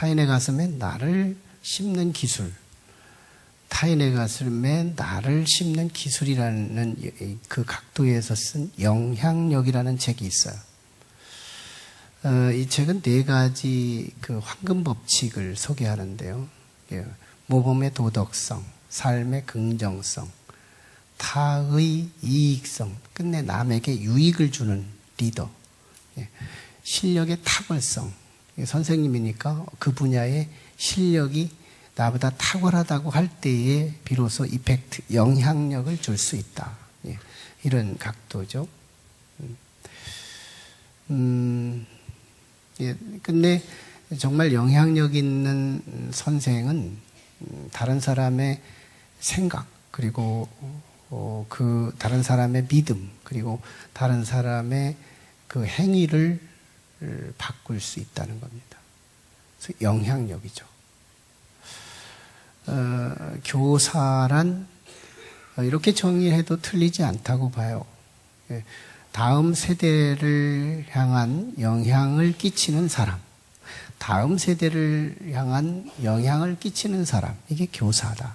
타인의 가슴에 나를 심는 기술, 타인의 가슴에 나를 심는 기술이라는 그 각도에서 쓴 영향력이라는 책이 있어요. 이 책은 4가지 그 황금 법칙을 소개하는데요. 모범의 도덕성, 삶의 긍정성, 타의 이익성, 끝내 남에게 유익을 주는 리더, 실력의 탁월성, 선생님이니까 그 분야의 실력이 나보다 탁월하다고 할 때에 비로소 이펙트, 영향력을 줄 수 있다. 이런 각도죠. 근데 정말 영향력 있는 선생은 다른 사람의 생각, 그리고 그 다른 사람의 믿음, 그리고 다른 사람의 그 행위를 바꿀 수 있다는 겁니다. 그래서 영향력이죠. 교사란 이렇게 정의해도 틀리지 않다고 봐요. 다음 세대를 향한 영향을 끼치는 사람, 다음 세대를 향한 영향을 끼치는 사람, 이게 교사다.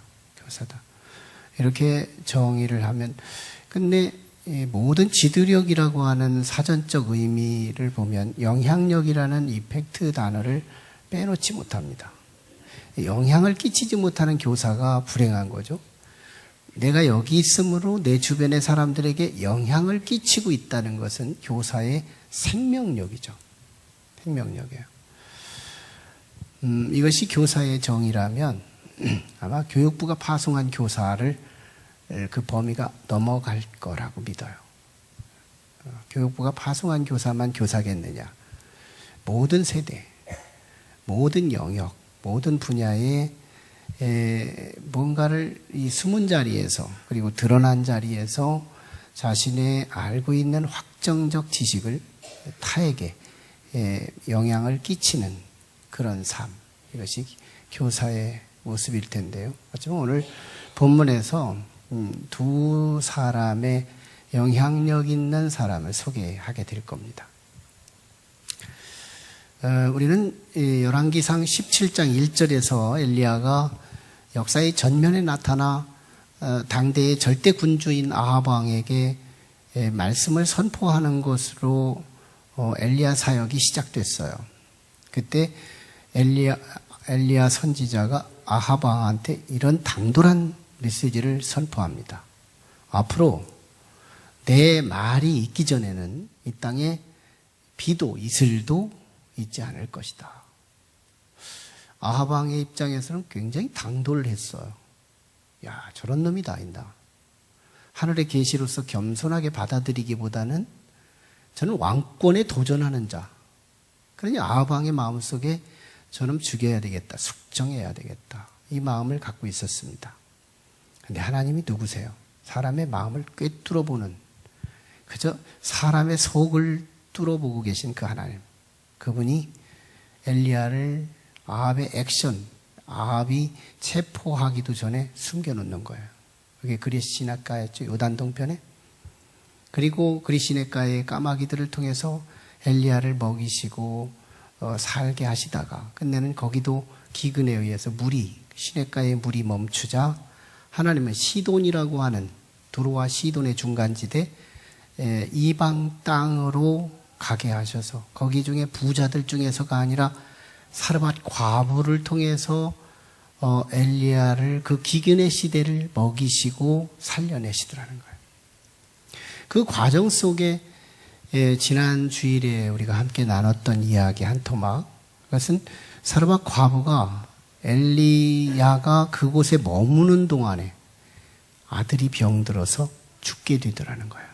이렇게 정의를 하면, 근데 모든 지도력이라고 하는 사전적 의미를 보면 영향력이라는 이펙트 단어를 빼놓지 못합니다. 영향을 끼치지 못하는 교사가 불행한 거죠. 내가 여기 있으므로 내 주변의 사람들에게 영향을 끼치고 있다는 것은 교사의 생명력이죠. 생명력이에요. 이것이 교사의 정의라면 아마 교육부가 파송한 교사를 그 범위가 넘어갈 거라고 믿어요. 교육부가 파송한 교사만 교사겠느냐. 모든 세대, 모든 영역, 모든 분야에 뭔가를 이 숨은 자리에서, 그리고 드러난 자리에서 자신의 알고 있는 확정적 지식을 타에게 영향을 끼치는 그런 삶, 이것이 교사의 모습일 텐데요. 하지만 오늘 본문에서 두 사람의 영향력 있는 사람을 소개하게 될 겁니다. 우리는 열왕기상 17장 1절에서 엘리야가 역사의 전면에 나타나 당대의 절대 군주인 아합 왕에게 말씀을 선포하는 것으로 엘리야 사역이 시작됐어요. 그때 엘리야 선지자가 아합 왕한테 이런 당돌한 메시지를 선포합니다. 앞으로 내 말이 있기 전에는 이 땅에 비도 이슬도 있지 않을 것이다. 아합 왕의 입장에서는 굉장히 당돌했어요. 야, 저런 놈이 다 있나. 하늘의 계시로서 겸손하게 받아들이기보다는 저는 왕권에 도전하는 자. 그러니 아합 왕의 마음속에 저놈 죽여야 되겠다. 숙정해야 되겠다. 이 마음을 갖고 있었습니다. 근데 하나님이 누구세요? 사람의 마음을 꿰뚫어보는, 그저 사람의 속을 뚫어보고 계신 그 하나님. 그분이 엘리야를 아합의 액션, 아합이 체포하기도 전에 숨겨놓는 거예요. 그게 그리스 시냇가였죠. 요단 동편에. 그리고 그리스 시냇가의 까마귀들을 통해서 엘리야를 먹이시고 살게 하시다가 끝내는 거기도 기근에 의해서 시냇가의 물이 멈추자 하나님은 시돈이라고 하는 두로와 시돈의 중간지대 이방 땅으로 가게 하셔서 거기 중에 부자들 중에서가 아니라 사르밧 과부를 통해서 엘리야를 그 기근의 시대를 먹이시고 살려내시더라는 거예요. 그 과정 속에 지난 주일에 우리가 함께 나눴던 이야기 한 토막, 그것은 사르밧 과부가 엘리야가 그곳에 머무는 동안에 아들이 병들어서 죽게 되더라는 거예요.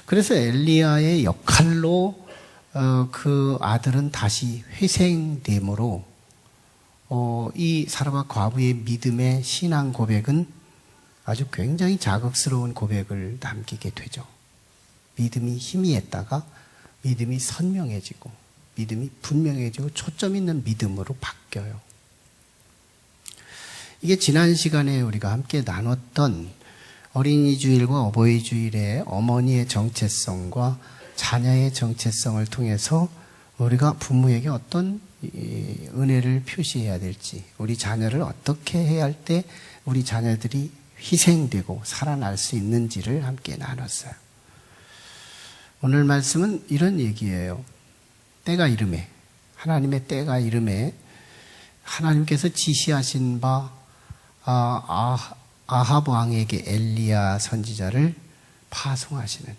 그래서 엘리야의 역할로 그 아들은 다시 회생됨으로 이 사르밧 과부의 믿음의 신앙 고백은 아주 굉장히 자극스러운 고백을 남기게 되죠. 믿음이 희미했다가 믿음이 선명해지고 믿음이 분명해지고 초점 있는 믿음으로 바뀌어요. 이게 지난 시간에 우리가 함께 나눴던 어린이 주일과 어버이 주일의 어머니의 정체성과 자녀의 정체성을 통해서 우리가 부모에게 어떤 은혜를 표시해야 될지, 우리 자녀를 어떻게 해야 할 때 우리 자녀들이 희생되고 살아날 수 있는지를 함께 나눴어요. 오늘 말씀은 이런 얘기예요. 때가 이름에, 하나님의 때가 이름에 하나님께서 지시하신 바 아합 왕에게 엘리야 선지자를 파송하시는,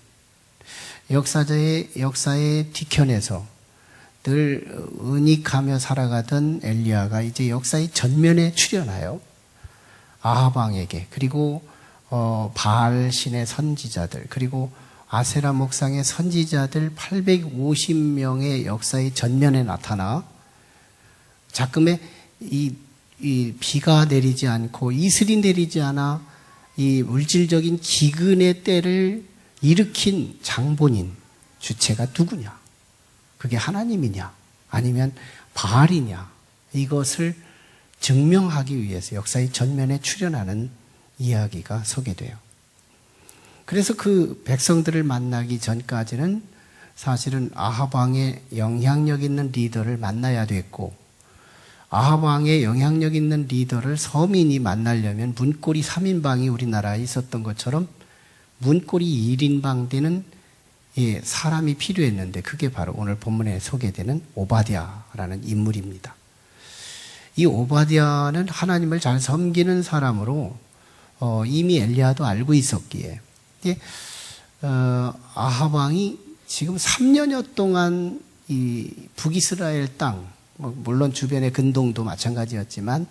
역사의 뒤편에서 늘 은닉하며 살아가던 엘리야가 이제 역사의 전면에 출현하여 아합 왕에게, 그리고 바알 신의 선지자들, 그리고 아세라 목상의 선지자들 850명의 역사의 전면에 나타나 자금에 이 비가 내리지 않고 이슬이 내리지 않아 이 물질적인 기근의 때를 일으킨 장본인 주체가 누구냐? 그게 하나님이냐? 아니면 바알이냐? 이것을 증명하기 위해서 역사의 전면에 출현하는 이야기가 소개돼요. 그래서 그 백성들을 만나기 전까지는 사실은 아합 왕의 영향력 있는 리더를 만나야 됐고, 아합 왕의 영향력 있는 리더를 서민이 만나려면 문고리 3인방이 우리나라에 있었던 것처럼 문고리 1인방 되는 사람이 필요했는데, 그게 바로 오늘 본문에 소개되는 오바댜라는 인물입니다. 이 오바댜는 하나님을 잘 섬기는 사람으로 이미 엘리야도 알고 있었기에 아합 왕이 지금 3년여 동안 이 북이스라엘 땅, 물론 주변의 근동도 마찬가지였지만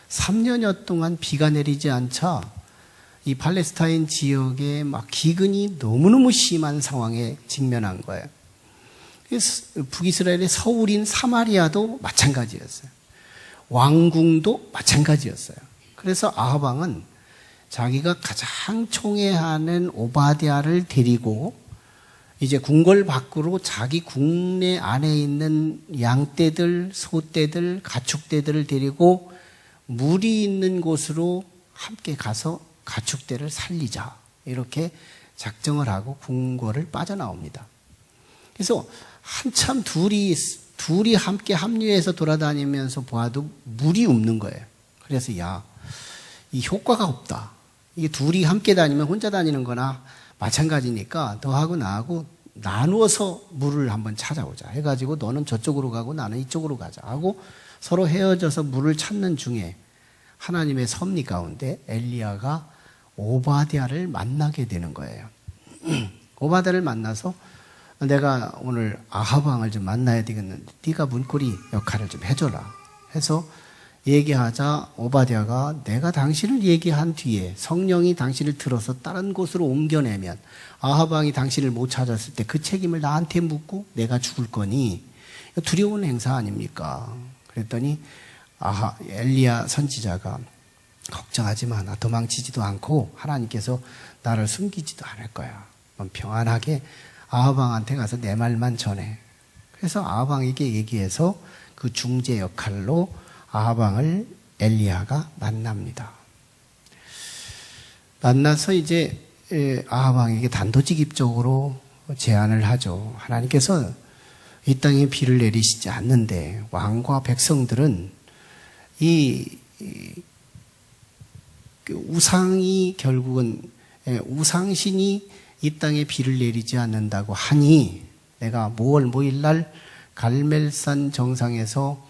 3년여 동안 비가 내리지 않자 이 팔레스타인 지역에 막 기근이 너무너무 심한 상황에 직면한 거예요. 북이스라엘의 서울인 사마리아도 마찬가지였어요. 왕궁도 마찬가지였어요. 그래서 아합 왕은 자기가 가장 총애하는 오바댜를 데리고 이제 궁궐 밖으로 자기 궁내 안에 있는 양떼들, 소떼들, 가축떼들을 데리고 물이 있는 곳으로 함께 가서 가축떼를 살리자, 이렇게 작정을 하고 궁궐을 빠져나옵니다. 그래서 한참 둘이 함께 합류해서 돌아다니면서 보아도 물이 없는 거예요. 그래서 이 효과가 없다. 이게 둘이 함께 다니면 혼자 다니는 거나 마찬가지니까 너하고 나하고 나누어서 물을 한번 찾아오자 해가지고 너는 저쪽으로 가고 나는 이쪽으로 가자 하고 서로 헤어져서 물을 찾는 중에 하나님의 섭리 가운데 엘리야가 오바댜를 만나게 되는 거예요. 오바댜를 만나서 내가 오늘 아합 왕을 좀 만나야 되겠는데 네가 문고리 역할을 좀 해줘라 해서 얘기하자 오바댜가 내가 당신을 얘기한 뒤에 성령이 당신을 들어서 다른 곳으로 옮겨내면 아합 왕이 당신을 못 찾았을 때 그 책임을 나한테 묻고 내가 죽을 거니 두려운 행사 아닙니까? 그랬더니 엘리야 선지자가 걱정하지 마. 나 도망치지도 않고 하나님께서 나를 숨기지도 않을 거야. 넌 평안하게 아합 왕한테 가서 내 말만 전해. 그래서 아합 왕에게 얘기해서 그 중재 역할로 아합 왕을 엘리야가 만납니다. 만나서 이제 아합 왕에게 단도직입적으로 제안을 하죠. 하나님께서 이 땅에 비를 내리시지 않는데 왕과 백성들은 이 우상이 결국은 우상신이 이 땅에 비를 내리지 않는다고 하니 내가 5월 5일 날 갈멜산 정상에서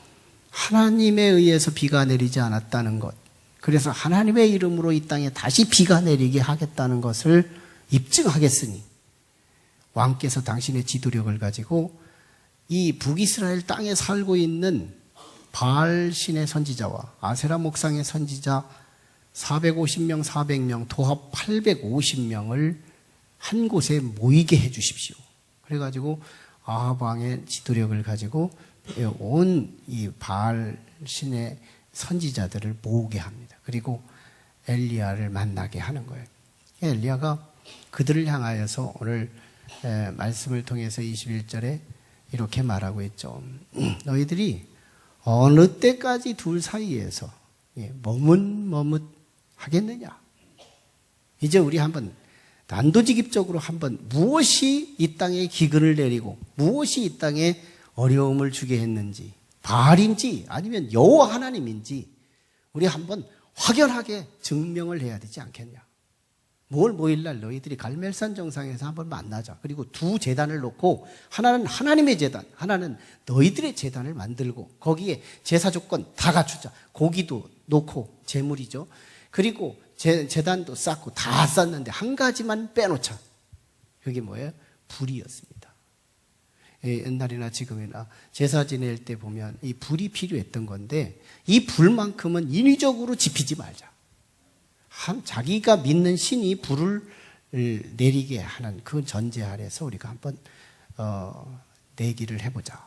하나님에 의해서 비가 내리지 않았다는 것, 그래서 하나님의 이름으로 이 땅에 다시 비가 내리게 하겠다는 것을 입증하겠으니 왕께서 당신의 지도력을 가지고 이 북이스라엘 땅에 살고 있는 바알 신의 선지자와 아세라 목상의 선지자 450명, 400명, 도합 850명을 한 곳에 모이게 해 주십시오. 그래가지고 아합 왕의 지도력을 가지고 온 이 바알 신의 선지자들을 모으게 합니다. 그리고 엘리야를 만나게 하는 거예요. 엘리야가 그들을 향하여서 오늘 말씀을 통해서 21절에 이렇게 말하고 있죠. 너희들이 어느 때까지 둘 사이에서 머뭇머뭇 하겠느냐? 이제 우리 한번 단도직입적으로 한번 무엇이 이 땅에 기근을 내리고 무엇이 이 땅에 어려움을 주게 했는지 바알인지 아니면 여호와 하나님인지 우리 한번 확연하게 증명을 해야 되지 않겠냐. 5월 5일날 너희들이 갈멜산 정상에서 한번 만나자. 그리고 두 제단을 놓고 하나는 하나님의 제단, 하나는 너희들의 제단을 만들고 거기에 제사 조건 다 갖추자. 고기도 놓고 제물이죠. 그리고 제단도 쌓고 다 쌓는데 한 가지만 빼놓자. 그게 뭐예요? 불이었습니다. 옛날이나 지금이나 제사 지낼 때 보면 이 불이 필요했던 건데 이 불만큼은 인위적으로 지피지 말자. 자기가 믿는 신이 불을 내리게 하는 그 전제 아래서 우리가 한번 내기를 해보자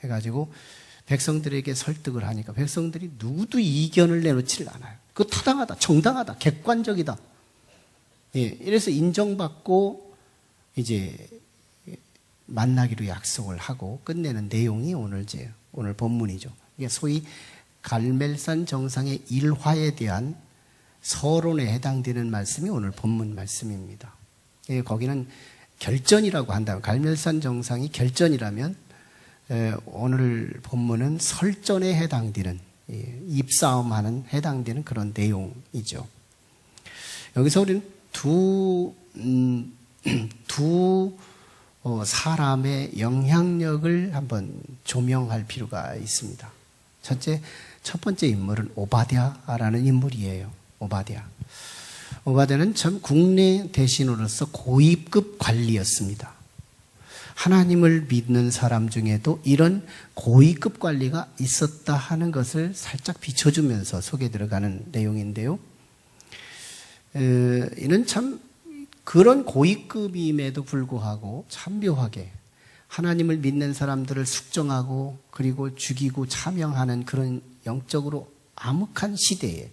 해가지고 백성들에게 설득을 하니까 백성들이 누구도 이견을 내놓지를 않아요. 그거 타당하다, 정당하다, 객관적이다. 예, 이래서 인정받고 이제 만나기로 약속을 하고 끝내는 내용이 오늘 본문이죠. 이게 소위 갈멜산 정상의 일화에 대한 서론에 해당되는 말씀이 오늘 본문 말씀입니다. 거기는 결전이라고 한다면, 갈멜산 정상이 결전이라면 오늘 본문은 설전에 해당되는, 입싸움하는 해당되는 그런 내용이죠. 여기서 우리는 두 사람의 영향력을 한번 조명할 필요가 있습니다. 첫 번째 인물은 오바댜라는 인물이에요. 오바댜는 참 국내 대신으로서 고위급 관리였습니다. 하나님을 믿는 사람 중에도 이런 고위급 관리가 있었다 하는 것을 살짝 비춰주면서 속에 들어가는 내용인데요. 이는 참 그런 고위급임에도 불구하고 참 묘하게 하나님을 믿는 사람들을 숙정하고 그리고 죽이고 차명하는 그런 영적으로 암흑한 시대에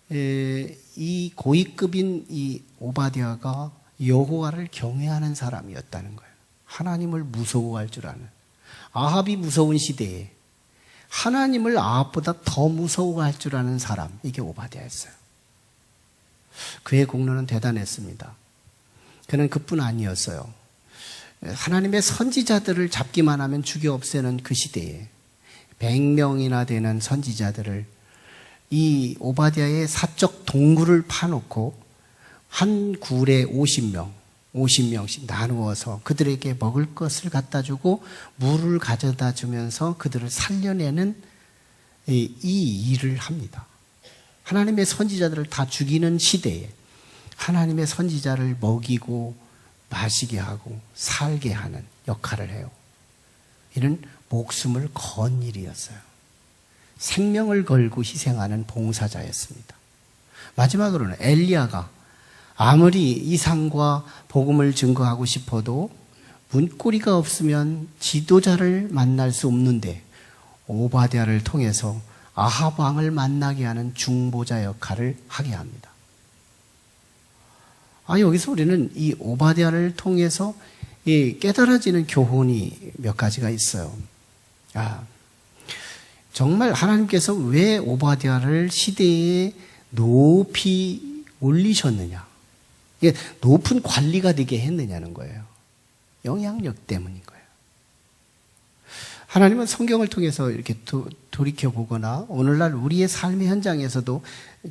이 고위급인 이 오바댜가 여호와를 경외하는 사람이었다는 거예요. 하나님을 무서워할 줄 아는, 아합이 무서운 시대에 하나님을 아합보다 더 무서워할 줄 아는 사람, 이게 오바댜였어요. 그의 공로는 대단했습니다. 그는 그뿐 아니었어요. 하나님의 선지자들을 잡기만 하면 죽여 없애는 그 시대에 100명이나 되는 선지자들을 이 오바댜의 사적 동굴을 파놓고 한 굴에 50명씩 나누어서 그들에게 먹을 것을 갖다 주고 물을 가져다 주면서 그들을 살려내는 이 일을 합니다. 하나님의 선지자들을 다 죽이는 시대에 하나님의 선지자를 먹이고 마시게 하고 살게 하는 역할을 해요. 이는 목숨을 건 일이었어요. 생명을 걸고 희생하는 봉사자였습니다. 마지막으로는 엘리야가 아무리 이상과 복음을 증거하고 싶어도 문고리가 없으면 지도자를 만날 수 없는데 오바댜를 통해서 아합 왕을 만나게 하는 중보자 역할을 하게 합니다. 여기서 우리는 이 오바댜를 통해서 깨달아지는 교훈이 몇 가지가 있어요. 정말 하나님께서 왜 오바댜를 시대에 높이 올리셨느냐? 이게 높은 관리가 되게 했느냐는 거예요. 영향력 때문인 거예요. 하나님은 성경을 통해서 이렇게 돌이켜보거나 오늘날 우리의 삶의 현장에서도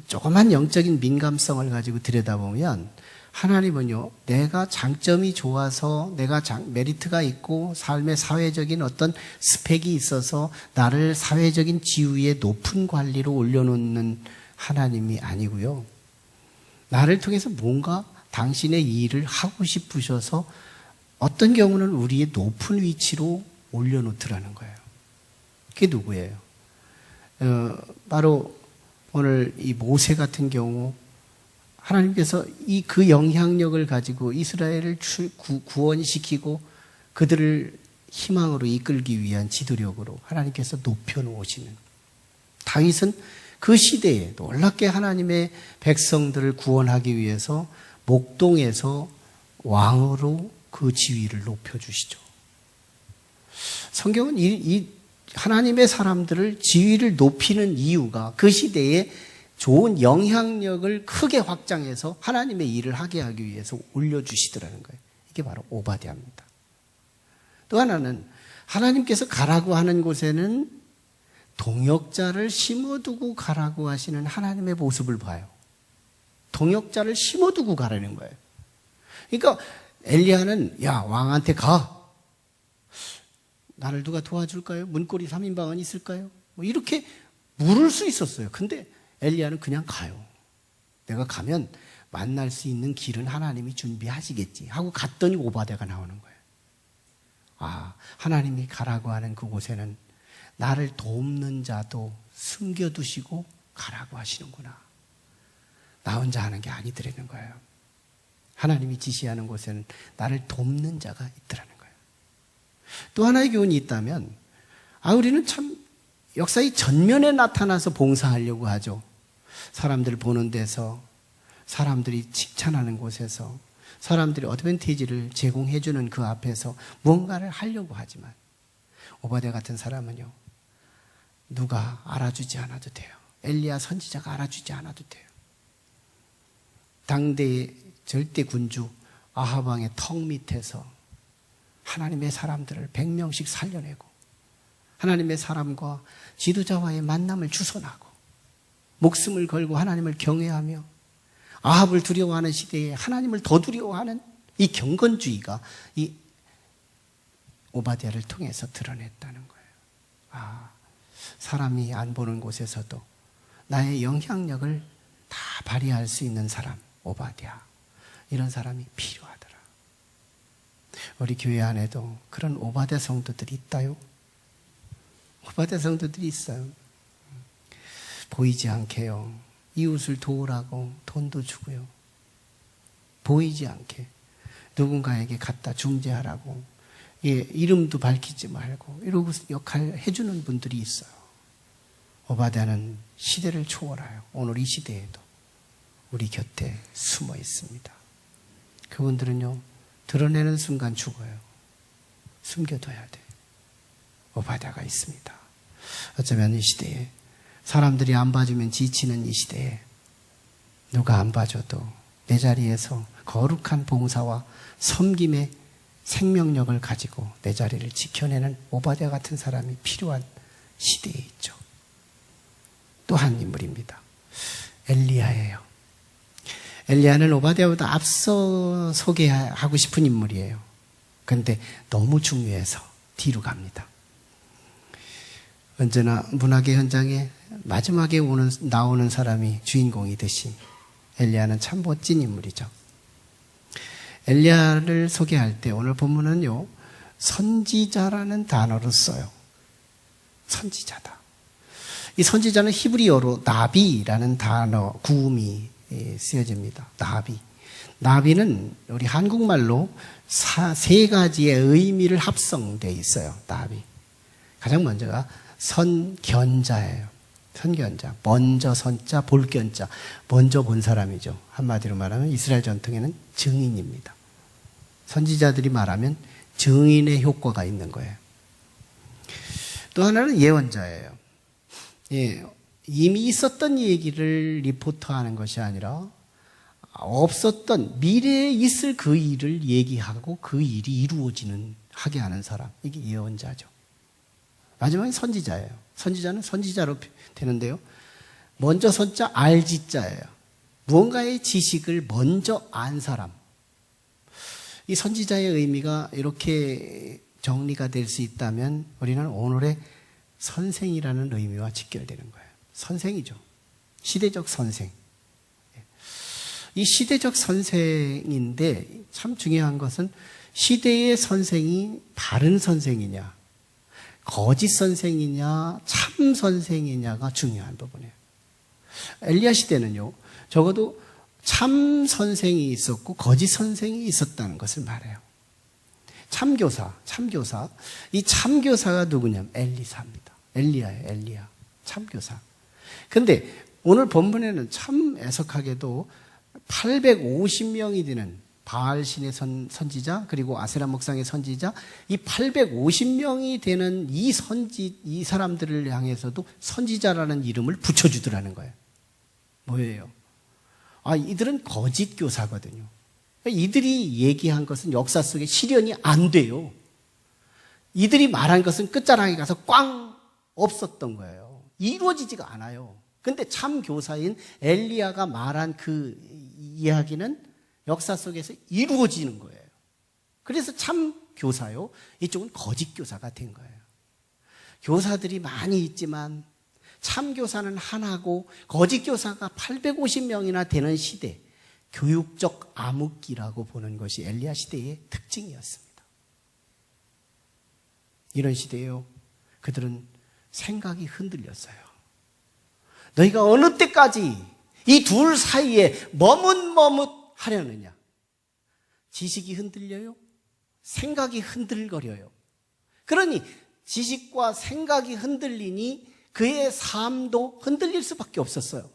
조그만 영적인 민감성을 가지고 들여다보면 하나님은요, 내가 장점이 좋아서 내가 메리트가 있고 삶의 사회적인 어떤 스펙이 있어서 나를 사회적인 지위의 높은 관리로 올려놓는 하나님이 아니고요. 나를 통해서 뭔가 당신의 일을 하고 싶으셔서 어떤 경우는 우리의 높은 위치로 올려놓더라는 거예요. 그게 누구예요? 바로 오늘 이 모세 같은 경우 하나님께서 그 영향력을 가지고 이스라엘을 구원시키고 그들을 희망으로 이끌기 위한 지도력으로 하나님께서 높여놓으시는, 다윗은 그 시대에 놀랍게 하나님의 백성들을 구원하기 위해서 목동에서 왕으로 그 지위를 높여주시죠. 성경은 이 하나님의 사람들을 지위를 높이는 이유가 그 시대에 좋은 영향력을 크게 확장해서 하나님의 일을 하게 하기 위해서 올려주시더라는 거예요. 이게 바로 오바댜입니다. 또 하나는 하나님께서 가라고 하는 곳에는 동역자를 심어두고 가라고 하시는 하나님의 모습을 봐요. 동역자를 심어두고 가라는 거예요. 그러니까 엘리야는 야, 왕한테 가. 나를 누가 도와줄까요? 문고리 3인방은 있을까요? 뭐 이렇게 물을 수 있었어요. 근데 엘리야는 그냥 가요. 내가 가면 만날 수 있는 길은 하나님이 준비하시겠지 하고 갔더니 오바댜가 나오는 거예요. 아, 하나님이 가라고 하는 그곳에는 나를 돕는 자도 숨겨두시고 가라고 하시는구나. 나 혼자 하는 게 아니더라는 거예요. 하나님이 지시하는 곳에는 나를 돕는 자가 있더라는 거예요. 또 하나의 교훈이 있다면, 우리는 참 역사의 전면에 나타나서 봉사하려고 하죠. 사람들 보는 데서, 사람들이 칭찬하는 곳에서, 사람들이 어드밴티지를 제공해주는 그 앞에서 무언가를 하려고 하지만, 오바댜 같은 사람은요, 누가 알아주지 않아도 돼요. 엘리야 선지자가 알아주지 않아도 돼요. 당대의 절대 군주 아합 왕의 턱 밑에서 하나님의 사람들을 100명씩 살려내고 하나님의 사람과 지도자와의 만남을 주선하고 목숨을 걸고 하나님을 경외하며 아합을 두려워하는 시대에 하나님을 더 두려워하는 이 경건주의가 이 오바댜를 통해서 드러냈다는 거예요. 사람이 안 보는 곳에서도 나의 영향력을 다 발휘할 수 있는 사람, 오바댜. 이런 사람이 필요하더라. 우리 교회 안에도 그런 오바댜 성도들이 있다요. 오바댜 성도들이 있어요. 보이지 않게요. 이웃을 도우라고 돈도 주고요. 보이지 않게 누군가에게 갖다 중재하라고 이름도 밝히지 말고 이러고 역할 해주는 분들이 있어요. 오바댜는 시대를 초월해요. 오늘 이 시대에도 우리 곁에 숨어 있습니다. 그분들은요, 드러내는 순간 죽어요. 숨겨둬야 돼. 오바댜가 있습니다. 어쩌면 이 시대에 사람들이 안 봐주면 지치는 이 시대에 누가 안 봐줘도 내 자리에서 거룩한 봉사와 섬김의 생명력을 가지고 내 자리를 지켜내는 오바댜 같은 사람이 필요한 시대에 있죠. 또 한 인물입니다. 엘리야예요. 엘리야는 오바댜보다 앞서 소개하고 싶은 인물이에요. 그런데 너무 중요해서 뒤로 갑니다. 언제나 문학의 현장에 마지막에 나오는 사람이 주인공이듯이 엘리야는 참 멋진 인물이죠. 엘리야를 소개할 때 오늘 본문은요, 선지자라는 단어를 써요. 선지자다. 이 선지자는 히브리어로 나비라는 단어, 구음이 쓰여집니다. 나비. 나비는 우리 한국말로 세 가지의 의미를 합성되어 있어요. 나비. 가장 먼저가 선견자예요. 선견자. 먼저 선자, 볼 견자. 먼저 본 사람이죠. 한마디로 말하면 이스라엘 전통에는 증인입니다. 선지자들이 말하면 증인의 효과가 있는 거예요. 또 하나는 예언자예요. 이미 있었던 얘기를 리포트하는 것이 아니라 없었던 미래에 있을 그 일을 얘기하고 그 일이 하게 하는 사람. 이게 예언자죠. 마지막에 선지자예요. 선지자는 선지자로 되는데요. 먼저 선자 알지자예요. 무언가의 지식을 먼저 안 사람. 이 선지자의 의미가 이렇게 정리가 될 수 있다면 우리는 오늘의 선생이라는 의미와 직결되는 거예요. 선생이죠. 시대적 선생. 이 시대적 선생인데 참 중요한 것은 시대의 선생이 바른 선생이냐, 거짓 선생이냐, 참 선생이냐가 중요한 부분이에요. 엘리야 시대는요, 적어도 참 선생이 있었고 거짓 선생이 있었다는 것을 말해요. 참교사. 이 참교사가 누구냐면 엘리사입니다. 엘리야예요, 엘리야. 참교사. 근데 오늘 본문에는 참 애석하게도 850명이 되는 바알 신의 선지자, 그리고 아세라 목상의 선지자, 이 850명이 되는 이 사람들을 향해서도 선지자라는 이름을 붙여주더라는 거예요. 뭐예요? 이들은 거짓 교사거든요. 이들이 얘기한 것은 역사 속에 실현이 안 돼요. 이들이 말한 것은 끝자락에 가서 꽝 없었던 거예요. 이루어지지가 않아요. 근데 참 교사인 엘리야가 말한 그 이야기는 역사 속에서 이루어지는 거예요. 그래서 참 교사요, 이쪽은 거짓 교사가 된 거예요. 교사들이 많이 있지만 참 교사는 하나고 거짓 교사가 850명이나 되는 시대, 교육적 암흑기라고 보는 것이 엘리야 시대의 특징이었습니다. 이런 시대에요, 그들은 생각이 흔들렸어요. 너희가 어느 때까지 이 둘 사이에 머뭇머뭇하려느냐? 지식이 흔들려요? 생각이 흔들거려요. 그러니 지식과 생각이 흔들리니 그의 삶도 흔들릴 수밖에 없었어요.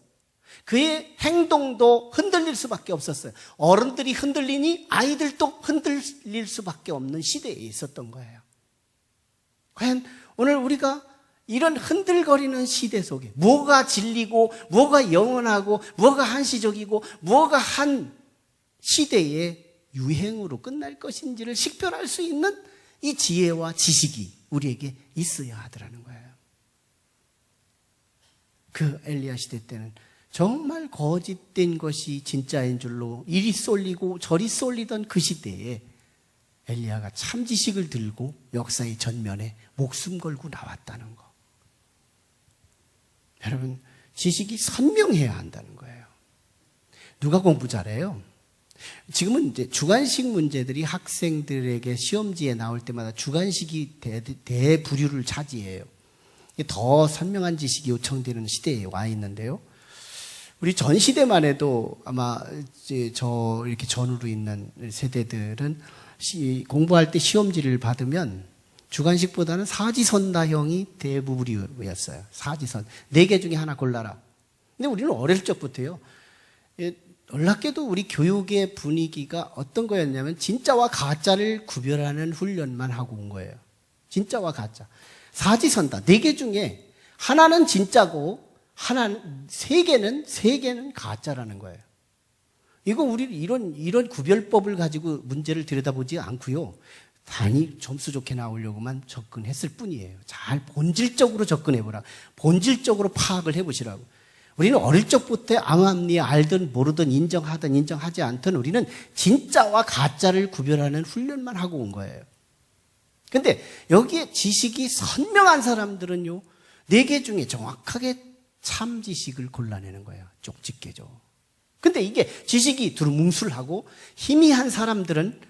그의 행동도 흔들릴 수밖에 없었어요. 어른들이 흔들리니 아이들도 흔들릴 수밖에 없는 시대에 있었던 거예요. 과연 오늘 우리가 이런 흔들거리는 시대 속에 뭐가 진리고 뭐가 영원하고 뭐가 한시적이고 뭐가 한 시대의 유행으로 끝날 것인지를 식별할 수 있는 이 지혜와 지식이 우리에게 있어야 하더라는 거예요. 그 엘리야 시대 때는 정말 거짓된 것이 진짜인 줄로 이리 쏠리고 저리 쏠리던 그 시대에 엘리야가 참 지식을 들고 역사의 전면에 목숨 걸고 나왔다는 거. 여러분, 지식이 선명해야 한다는 거예요. 누가 공부 잘해요? 지금은 이제 주관식 문제들이 학생들에게 시험지에 나올 때마다 주관식이 대부류를 차지해요. 더 선명한 지식이 요청되는 시대에 와 있는데요. 우리 전 시대만 해도 아마 이제 저 이렇게 전후로 있는 세대들은 공부할 때 시험지를 받으면 주관식보다는 사지선다형이 대부류였어요. 사지선. 4개 중에 하나 골라라. 근데 우리는 어릴 적부터요. 놀랍게도 우리 교육의 분위기가 어떤 거였냐면 진짜와 가짜를 구별하는 훈련만 하고 온 거예요. 진짜와 가짜. 사지선다. 4개 중에 하나는 진짜고 하나는 3개는 가짜라는 거예요. 이거 우리 이런 구별법을 가지고 문제를 들여다보지 않고요. 단히 점수 좋게 나오려고만 접근했을 뿐이에요. 잘 본질적으로 접근해보라. 본질적으로 파악을 해보시라고. 우리는 어릴 적부터 암암리에 알든 모르든 인정하든 인정하지 않든 우리는 진짜와 가짜를 구별하는 훈련만 하고 온 거예요. 근데 여기에 지식이 선명한 사람들은요, 4개 중에 정확하게 참 지식을 골라내는 거예요. 쪽집게죠. 근데 이게 지식이 두루뭉술하고 희미한 사람들은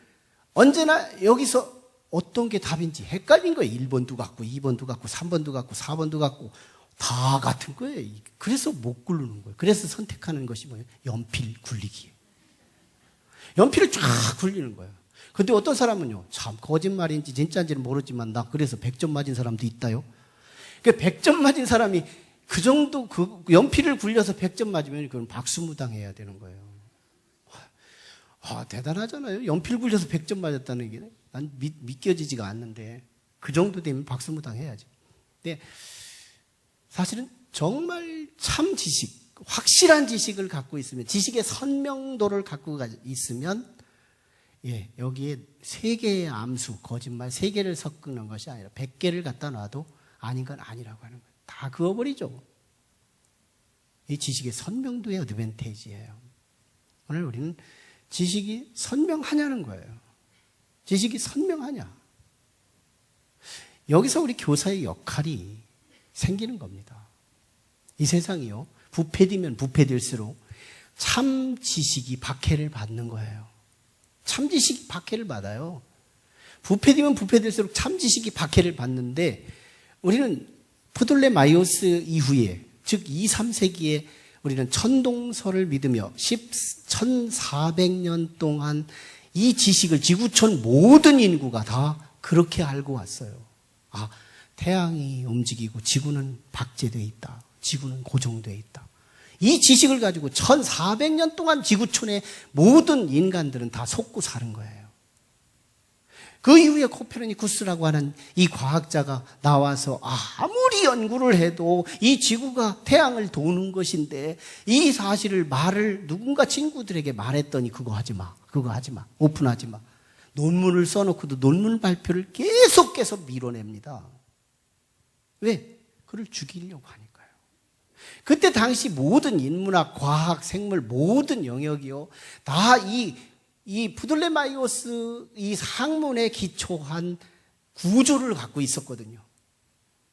언제나 여기서 어떤 게 답인지 헷갈린 거예요. 1번도 같고 2번도 같고 3번도 같고 4번도 같고 다 같은 거예요. 그래서 못 고르는 거예요. 그래서 선택하는 것이 뭐예요? 연필 굴리기. 연필을 쫙 굴리는 거예요. 근데 어떤 사람은요, 참 거짓말인지 진짜인지는 모르지만 나 그래서 100점 맞은 사람도 있다요. 그 100점 맞은 사람이 그 정도 그 연필을 굴려서 100점 맞으면 그건 박수무당 해야 되는 거예요. 대단하잖아요. 연필 굴려서 100점 맞았다는 게 난 믿겨지지가 않는데 그 정도 되면 박수무당 해야지. 근데 사실은 정말 참 지식, 확실한 지식을 갖고 있으면, 지식의 선명도를 갖고 있으면, 여기에 3개의 암수, 거짓말 3개를 섞는 것이 아니라 100개를 갖다 놔도 아닌 건 아니라고 하는 거예요. 다 그어버리죠. 이 지식의 선명도의 어드밴티지예요. 오늘 우리는 지식이 선명하냐는 거예요. 지식이 선명하냐. 여기서 우리 교사의 역할이 생기는 겁니다. 이 세상이요, 부패되면 부패될수록 참 지식이 박해를 받는 거예요. 참 지식이 박해를 받아요. 부패되면 부패될수록 참 지식이 박해를 받는데, 우리는 프돌레마이오스 이후에, 즉 2, 3세기에 우리는 천동설을 믿으며 1400년 동안 이 지식을 지구촌 모든 인구가 다 그렇게 알고 왔어요. 태양이 움직이고 지구는 박제되어 있다. 지구는 고정되어 있다. 이 지식을 가지고 1400년 동안 지구촌의 모든 인간들은 다 속고 사는 거예요. 그 이후에 코페르니쿠스라고 하는 이 과학자가 나와서 아무리 연구를 해도 이 지구가 태양을 도는 것인데, 이 사실을 누군가 친구들에게 말했더니 그거 하지 마. 오픈하지 마. 논문을 써놓고도 논문 발표를 계속해서 밀어냅니다. 왜? 그를 죽이려고 하니까요. 그때 당시 모든 인문학, 과학, 생물 모든 영역이요 다 이 프톨레마이오스 이 학문에 기초한 구조를 갖고 있었거든요.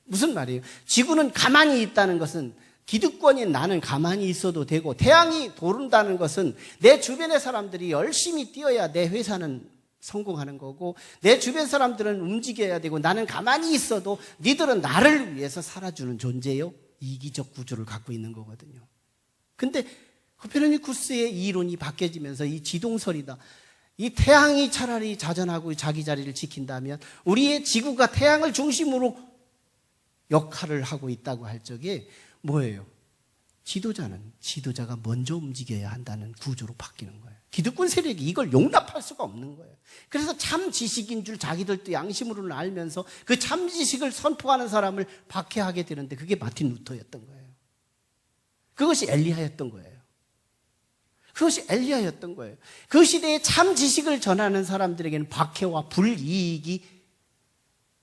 무슨 말이에요? 지구는 가만히 있다는 것은 기득권인 나는 가만히 있어도 되고, 태양이 도른다는 것은 내 주변의 사람들이 열심히 뛰어야 내 회사는 성공하는 거고, 내 주변 사람들은 움직여야 되고, 나는 가만히 있어도 니들은 나를 위해서 살아주는 존재요. 이기적 구조를 갖고 있는 거거든요. 근데 코페르니쿠스의 이론이 바뀌어지면서 이 지동설이다, 이 태양이 차라리 자전하고 자기 자리를 지킨다면 우리의 지구가 태양을 중심으로 역할을 하고 있다고 할 적에 뭐예요? 지도자가 먼저 움직여야 한다는 구조로 바뀌는 거예요. 기득권 세력이 이걸 용납할 수가 없는 거예요. 그래서 참 지식인 줄 자기들도 양심으로는 알면서 그 참 지식을 선포하는 사람을 박해하게 되는데, 그게 마틴 루터였던 거예요. 그것이 엘리야였던 거예요. 그 시대에 참 지식을 전하는 사람들에게는 박해와 불이익이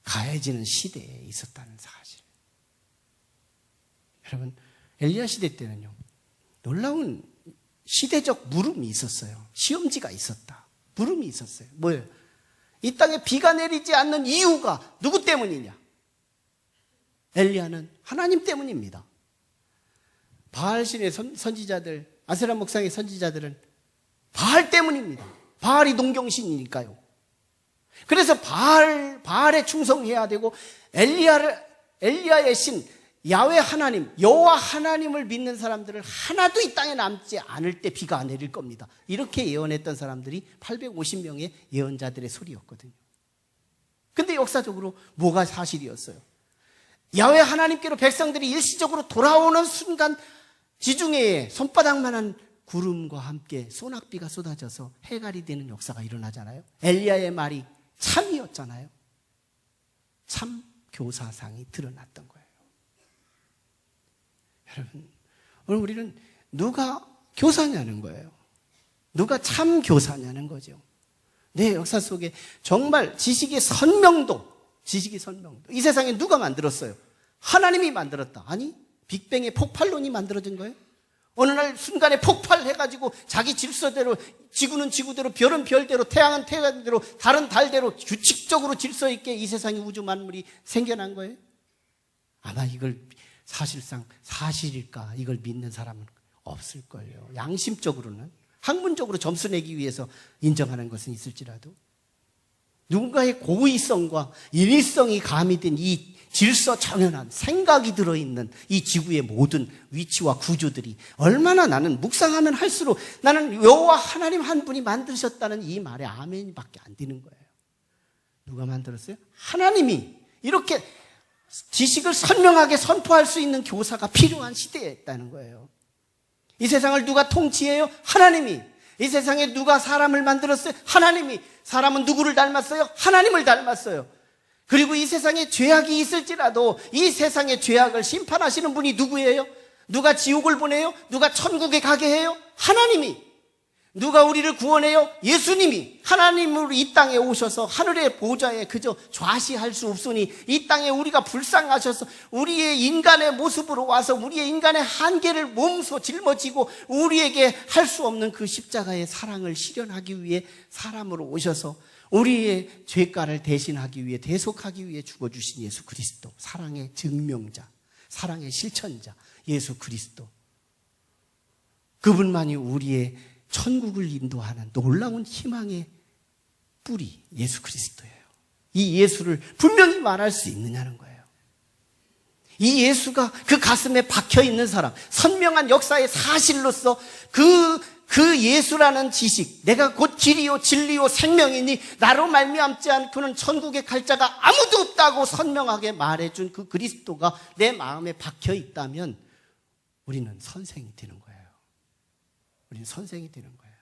가해지는 시대에 있었다는 사실. 여러분, 엘리야 시대 때는요, 놀라운 시대적 물음이 있었어요. 시험지가 있었다. 물음이 있었어요. 뭐예요? 이 땅에 비가 내리지 않는 이유가 누구 때문이냐? 엘리야는 하나님 때문입니다. 바알신의 선지자들, 아세라 목상의 선지자들은 바알 때문입니다. 바알이 농경신이니까요. 그래서 바알에 충성해야 되고, 엘리야의 신 야훼 하나님, 여호와 하나님을 믿는 사람들을 하나도 이 땅에 남지 않을 때 비가 안 내릴 겁니다. 이렇게 예언했던 사람들이 850명의 예언자들의 소리였거든요. 근데 역사적으로 뭐가 사실이었어요? 야훼 하나님께로 백성들이 일시적으로 돌아오는 순간 지중해에 손바닥만한 구름과 함께 소낙비가 쏟아져서 해갈이 되는 역사가 일어나잖아요. 엘리야의 말이 참이었잖아요. 참 교사상이 드러났던 거예요. 여러분, 오늘 우리는 누가 교사냐는 거예요. 누가 참 교사냐는 거죠. 내 역사 속에 정말 지식의 선명도. 이 세상에 누가 만들었어요? 하나님이 만들었다. 아니, 빅뱅의 폭발론이 만들어진 거예요. 어느 날 순간에 폭발해가지고 자기 질서대로, 지구는 지구대로, 별은 별대로, 태양은 태양대로, 달은 달대로 규칙적으로 질서 있게 이 세상의 우주 만물이 생겨난 거예요. 아마 이걸 사실상 사실일까, 이걸 믿는 사람은 없을걸요. 양심적으로는, 학문적으로 점수 내기 위해서 인정하는 것은 있을지라도, 누군가의 고의성과 인위성이 가미된 이 질서정연한 생각이 들어있는 이 지구의 모든 위치와 구조들이 얼마나, 나는 묵상하면 할수록 나는 여호와 하나님 한 분이 만드셨다는 이 말에 아멘밖에 안 되는 거예요. 누가 만들었어요? 하나님이. 이렇게 지식을 선명하게 선포할 수 있는 교사가 필요한 시대에 있다는 거예요. 이 세상을 누가 통치해요? 하나님이. 이 세상에 누가 사람을 만들었어요? 하나님이. 사람은 누구를 닮았어요? 하나님을 닮았어요. 그리고 이 세상에 죄악이 있을지라도 이 세상의 죄악을 심판하시는 분이 누구예요? 누가 지옥을 보내요? 누가 천국에 가게 해요? 하나님이. 누가 우리를 구원해요? 예수님이. 하나님으로 이 땅에 오셔서 하늘의 보좌에 그저 좌시할 수 없으니 이 땅에 우리가 불쌍하셔서 우리의 인간의 모습으로 와서 우리의 인간의 한계를 몸소 짊어지고 우리에게 할 수 없는 그 십자가의 사랑을 실현하기 위해 사람으로 오셔서 우리의 죄가를 대신하기 위해, 대속하기 위해 죽어주신 예수 그리스도, 사랑의 증명자, 사랑의 실천자 예수 그리스도, 그분만이 우리의 천국을 인도하는 놀라운 희망의 뿌리 예수 그리스도예요. 이 예수를 분명히 말할 수 있느냐는 거예요. 이 예수가 그 가슴에 박혀있는 사람, 선명한 역사의 사실로서 그 예수라는 지식, 내가 곧 길이요 진리요 생명이니 나로 말미암지 않고는 천국에 갈 자가 아무도 없다고 선명하게 말해준 그 그리스도가 내 마음에 박혀있다면 우리는 선생이 되는 거예요. 우리는 선생이 되는 거예요.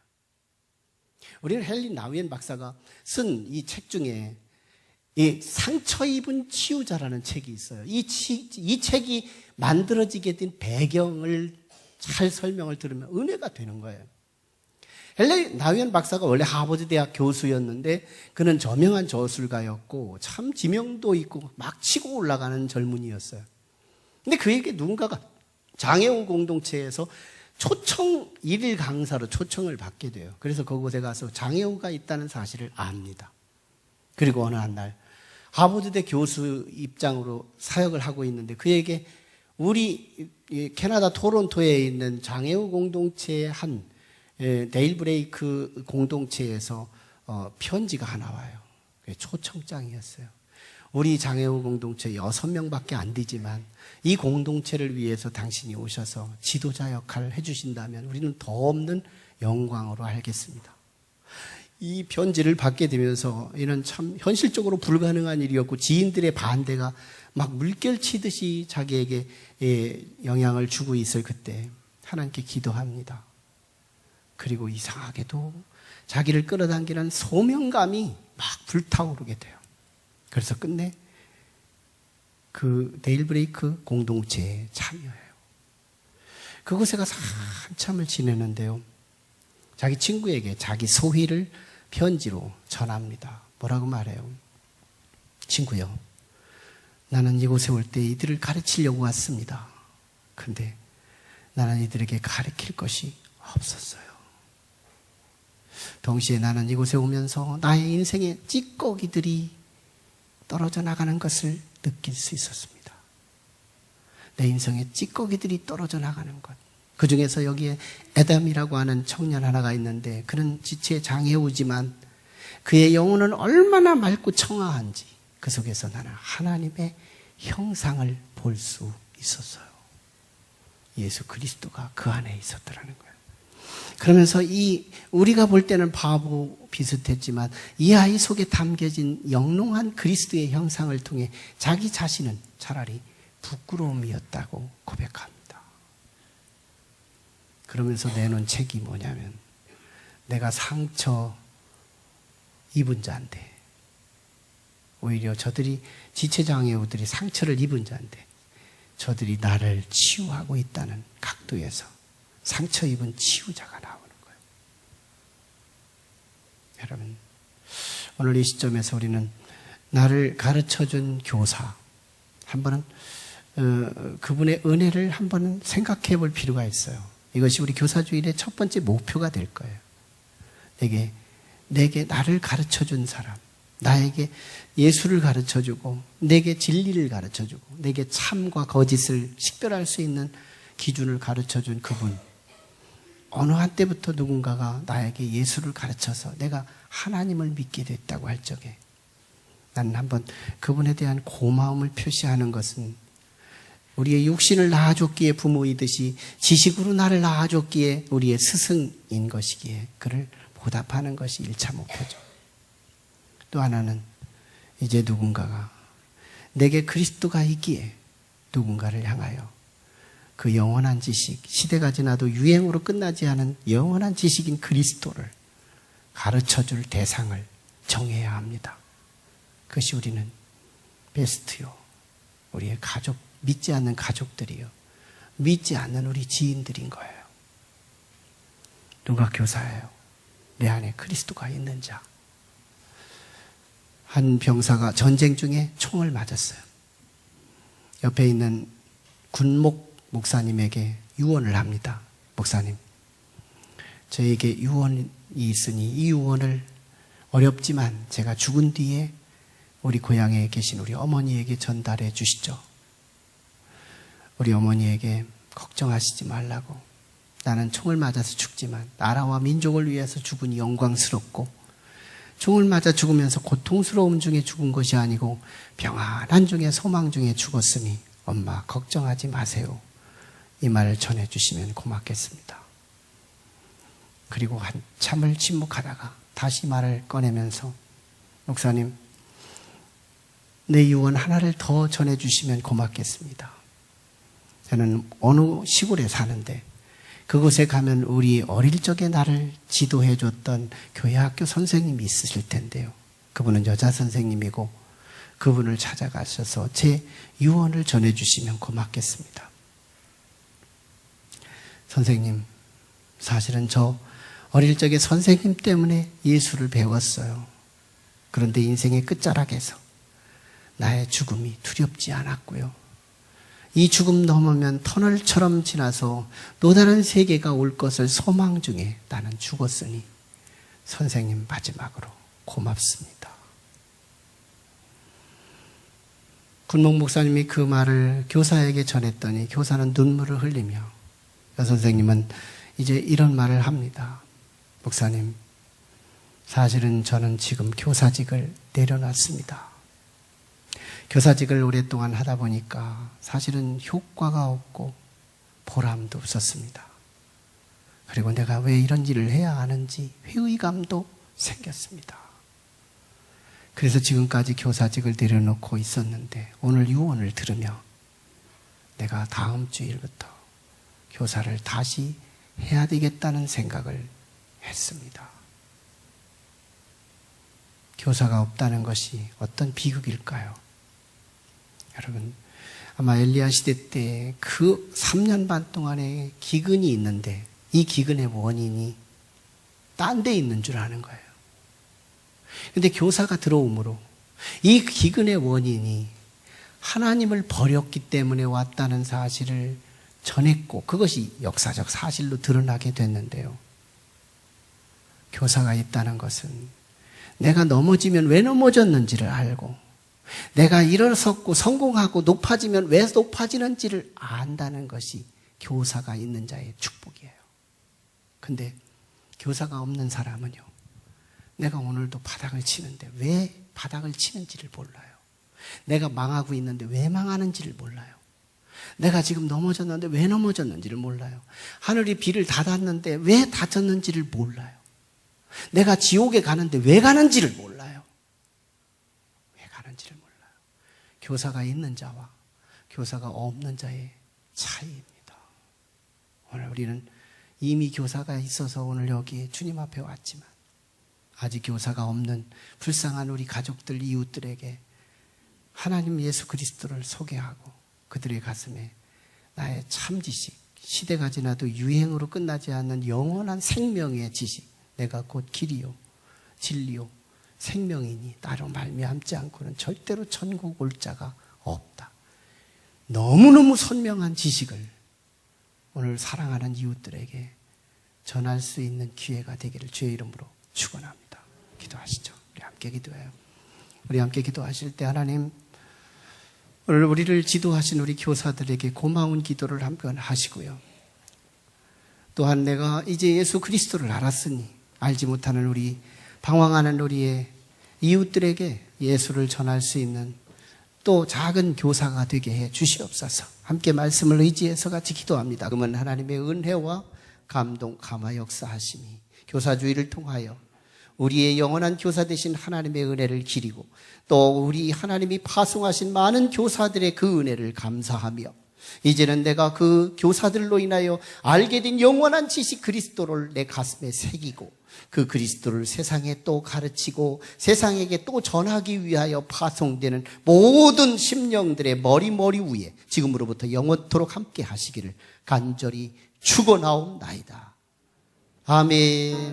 우리는 헬린 나우엔 박사가 쓴 이 책 중에 이 상처 입은 치유자라는 책이 있어요. 이 책이 만들어지게 된 배경을 잘 설명을 들으면 은혜가 되는 거예요. 헬레 나위안 박사가 원래 하버드 대학 교수였는데 그는 저명한 저술가였고 참 지명도 있고 막 치고 올라가는 젊은이였어요. 근데 그에게 누군가가 장애우 공동체에서 초청 일일 강사로 초청을 받게 돼요. 그래서 그곳에 가서 장애우가 있다는 사실을 압니다. 그리고 어느 한 날 하버드대 교수 입장으로 사역을 하고 있는데 그에게 우리 캐나다 토론토에 있는 장애우 공동체의 한 데일 브레이크 공동체에서 편지가 하나 와요. 초청장이었어요. 우리 장애우 공동체 6명밖에 안 되지만 이 공동체를 위해서 당신이 오셔서 지도자 역할을 해주신다면 우리는 더 없는 영광으로 알겠습니다. 이 편지를 받게 되면서 이는 참 현실적으로 불가능한 일이었고 지인들의 반대가 막 물결 치듯이 자기에게 영향을 주고 있을 그때 하나님께 기도합니다. 그리고 이상하게도 자기를 끌어당기는 소명감이 막 불타오르게 돼요. 그래서 끝내 그 데일 브레이크 공동체에 참여해요. 그곳에 가서 한참을 지내는데요. 자기 친구에게 자기 소회를 편지로 전합니다. 뭐라고 말해요? 친구요, 나는 이곳에 올 때 이들을 가르치려고 왔습니다. 근데 나는 이들에게 가르칠 것이 없었어요. 동시에 나는 이곳에 오면서 나의 인생의 찌꺼기들이 떨어져 나가는 것을 느낄 수 있었습니다. 내 인생의 찌꺼기들이 떨어져 나가는 것. 그 중에서 여기에 에담이라고 하는 청년 하나가 있는데 그는 지체 장애우지만 그의 영혼은 얼마나 맑고 청아한지 그 속에서 나는 하나님의 형상을 볼 수 있었어요. 예수 그리스도가 그 안에 있었더라는 거예요. 그러면서 우리가 볼 때는 바보 비슷했지만 이 아이 속에 담겨진 영롱한 그리스도의 형상을 통해 자기 자신은 차라리 부끄러움이었다고 고백합니다. 그러면서 내놓은 책이 뭐냐면 내가 상처 입은 자인데 오히려 저들이 지체장애우들이 상처를 입은 자인데 저들이 나를 치유하고 있다는 각도에서 상처 입은 치유자가 나오는 거예요. 여러분, 오늘 이 시점에서 우리는 나를 가르쳐준 교사 한 번은 그분의 은혜를 한 번은 생각해 볼 필요가 있어요. 이것이 우리 교사주일의 첫 번째 목표가 될 거예요. 내게 나를 가르쳐준 사람, 나에게 예수를 가르쳐주고 내게 진리를 가르쳐주고 내게 참과 거짓을 식별할 수 있는 기준을 가르쳐준 그분, 어느 한때부터 누군가가 나에게 예수를 가르쳐서 내가 하나님을 믿게 됐다고 할 적에 나는 한번 그분에 대한 고마움을 표시하는 것은 우리의 육신을 낳아줬기에 부모이듯이 지식으로 나를 낳아줬기에 우리의 스승인 것이기에 그를 보답하는 것이 1차 목표죠. 또 하나는 이제 누군가가 내게 그리스도가 있기에 누군가를 향하여 그 영원한 지식, 시대가 지나도 유행으로 끝나지 않은 영원한 지식인 그리스도를 가르쳐줄 대상을 정해야 합니다. 그것이 우리는 베스트요, 우리의 가족, 믿지 않는 가족들이요, 믿지 않는 우리 지인들인 거예요. 누가 교사예요? 내 안에 그리스도가 있는 자. 한 병사가 전쟁 중에 총을 맞았어요. 옆에 있는 군목 목사님에게 유언을 합니다. 목사님, 저에게 유언이 있으니 이 유언을 어렵지만 제가 죽은 뒤에 우리 고향에 계신 우리 어머니에게 전달해 주시죠. 우리 어머니에게 걱정하시지 말라고, 나는 총을 맞아서 죽지만 나라와 민족을 위해서 죽으니 영광스럽고 총을 맞아 죽으면서 고통스러움 중에 죽은 것이 아니고 평안한 중에 소망 중에 죽었으니 엄마 걱정하지 마세요. 이 말을 전해주시면 고맙겠습니다. 그리고 한참을 침묵하다가 다시 말을 꺼내면서 목사님, 내 유언 하나를 더 전해주시면 고맙겠습니다. 저는 어느 시골에 사는데 그곳에 가면 우리 어릴 적에 나를 지도해 줬던 교회 학교 선생님이 있으실 텐데요. 그분은 여자 선생님이고 그분을 찾아가셔서 제 유언을 전해주시면 고맙겠습니다. 선생님, 사실은 저 어릴 적에 선생님 때문에 예수를 배웠어요. 그런데 인생의 끝자락에서 나의 죽음이 두렵지 않았고요. 이 죽음 넘으면 터널처럼 지나서 또 다른 세계가 올 것을 소망 중에 나는 죽었으니 선생님 마지막으로 고맙습니다. 군목 목사님이 그 말을 교사에게 전했더니 교사는 눈물을 흘리며 여선생님은 이제 이런 말을 합니다. 목사님, 사실은 저는 지금 교사직을 내려놨습니다. 교사직을 오랫동안 하다 보니까 사실은 효과가 없고 보람도 없었습니다. 그리고 내가 왜 이런 일을 해야 하는지 회의감도 생겼습니다. 그래서 지금까지 교사직을 내려놓고 있었는데 오늘 유언을 들으며 내가 다음 주일부터 교사를 다시 해야 되겠다는 생각을 했습니다. 교사가 없다는 것이 어떤 비극일까요? 여러분, 아마 엘리야 시대 때 그 3년 반 동안의 기근이 있는데 이 기근의 원인이 딴 데 있는 줄 아는 거예요. 근데 교사가 들어오므로 이 기근의 원인이 하나님을 버렸기 때문에 왔다는 사실을 전했고 그것이 역사적 사실로 드러나게 됐는데요. 교사가 있다는 것은 내가 넘어지면 왜 넘어졌는지를 알고 내가 일어섰고 성공하고 높아지면 왜 높아지는지를 안다는 것이 교사가 있는 자의 축복이에요. 근데 교사가 없는 사람은요, 내가 오늘도 바닥을 치는데 왜 바닥을 치는지를 몰라요. 내가 망하고 있는데 왜 망하는지를 몰라요. 내가 지금 넘어졌는데 왜 넘어졌는지를 몰라요. 하늘이 비를 닫았는데 왜 닫았는지를 몰라요. 내가 지옥에 가는데 왜 가는지를 몰라요. 왜 가는지를 몰라요. 교사가 있는 자와 교사가 없는 자의 차이입니다. 오늘 우리는 이미 교사가 있어서 오늘 여기 주님 앞에 왔지만 아직 교사가 없는 불쌍한 우리 가족들, 이웃들에게 하나님 예수 그리스도를 소개하고 그들의 가슴에 나의 참 지식, 시대가 지나도 유행으로 끝나지 않는 영원한 생명의 지식, 내가 곧 길이요 진리요 생명이니 나로 말미암지 않고는 절대로 천국 올 자가 없다. 너무너무 선명한 지식을 오늘 사랑하는 이웃들에게 전할 수 있는 기회가 되기를 주의 이름으로 축원합니다. 기도하시죠. 우리 함께 기도해요. 우리 함께 기도하실 때 하나님, 오늘 우리를 지도하신 우리 교사들에게 고마운 기도를 한번 하시고요. 또한 내가 이제 예수 그리스도를 알았으니 알지 못하는 우리 방황하는 우리의 이웃들에게 예수를 전할 수 있는 또 작은 교사가 되게 해 주시옵소서. 함께 말씀을 의지해서 같이 기도합니다. 그러면 하나님의 은혜와 감동, 감화 역사하심이 교사주의를 통하여 우리의 영원한 교사 되신 하나님의 은혜를 기리고 또 우리 하나님이 파송하신 많은 교사들의 그 은혜를 감사하며 이제는 내가 그 교사들로 인하여 알게 된 영원한 지식 그리스도를 내 가슴에 새기고 그 그리스도를 세상에 또 가르치고 세상에게 또 전하기 위하여 파송되는 모든 심령들의 머리 위에 지금으로부터 영원토록 함께 하시기를 간절히 축원하옵나이다. 아멘.